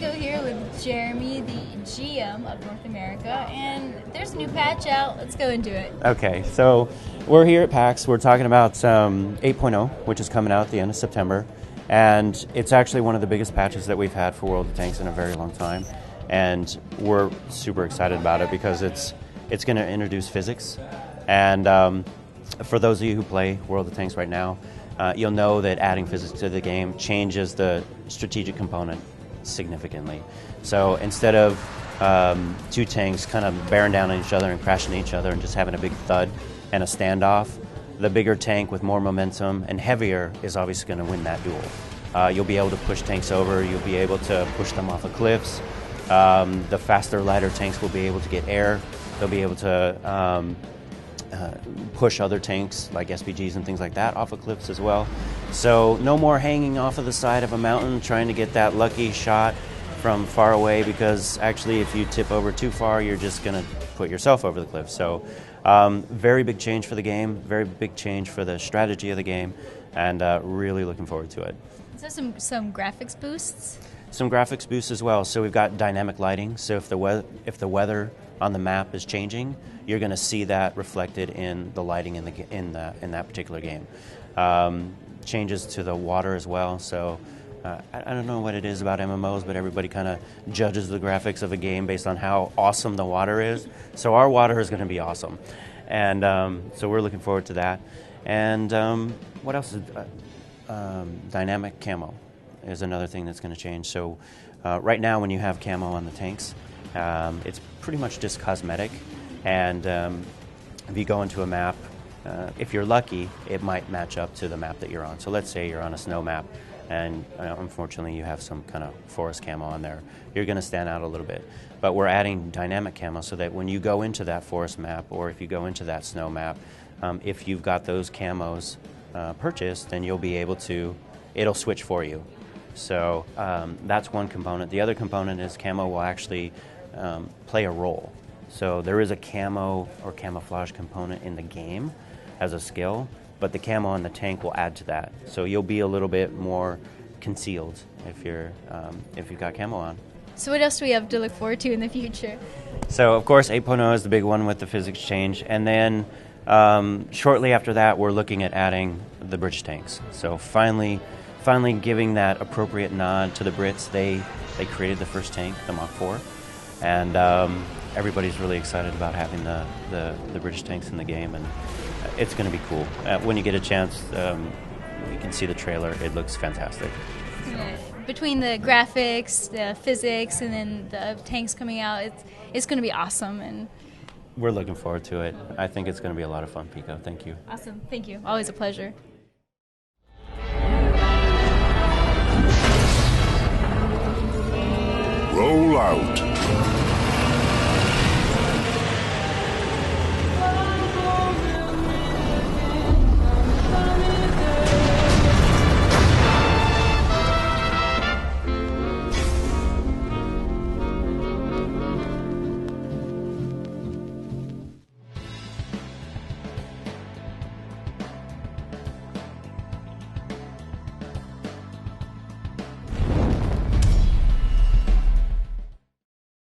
Pico here with Jeremy, the GM of North America, and there's a new patch out. Let's go into it. Okay, so we're here at PAX. We're talking about 8.0, which is coming out at the end of September, and it's actually one of the biggest patches that we've had for World of Tanks in a very long time, and we're super excited about it because it's going to introduce physics, and for those of you who play World of Tanks right now, you'll know that adding physics to the game changes the strategic component significantly. So instead of two tanks kind of bearing down on each other and crashing each other and just having a big thud and a standoff, the bigger tank with more momentum and heavier is obviously going to win that duel. You'll be able to push tanks over, you'll be able to push them off of cliffs. The faster, lighter tanks will be able to get air. They'll be able to push other tanks like SPGs and things like that off of cliffs as well. So no more hanging off of the side of a mountain trying to get that lucky shot from far away, because actually if you tip over too far, you're just going to put yourself over the cliff. So very big change for the game, very big change for the strategy of the game, and really looking forward to it. Is there some graphics boosts? Some graphics boosts as well. So we've got dynamic lighting. So if the weather on the map is changing, you're going to see that reflected in the lighting in that particular game. Changes to the water as well. So I don't know what it is about MMOs, but everybody kind of judges the graphics of a game based on how awesome the water is. So our water is going to be awesome, and so we're looking forward to that. And what else is dynamic camo is another thing that's going to change. So right now when you have camo on the tanks, it's pretty much just cosmetic, and if you go into a map, if you're lucky, it might match up to the map that you're on. So let's say you're on a snow map, and unfortunately you have some kind of forest camo on there. You're going to stand out a little bit. But we're adding dynamic camo so that when you go into that forest map, or if you go into that snow map, if you've got those camos purchased, then you'll be able to, it'll switch for you. So that's one component. The other component is camo will actually play a role. So there is a camo or camouflage component in the game as a skill, but the camo on the tank will add to that. So you'll be a little bit more concealed if you've got camo on. So what else do we have to look forward to in the future? So of course 8.0 is the big one with the physics change, and then shortly after that we're looking at adding the British tanks. So finally giving that appropriate nod to the Brits. They created the first tank, the Mach 4, and everybody's really excited about having the British tanks in the game, and it's going to be cool. When you get a chance, you can see the trailer. It looks fantastic. Yeah. Between the graphics, the physics, and then the tanks coming out, it's going to be awesome. And we're looking forward to it. I think it's going to be a lot of fun, Pico. Thank you. Awesome. Thank you. Always a pleasure. Roll out.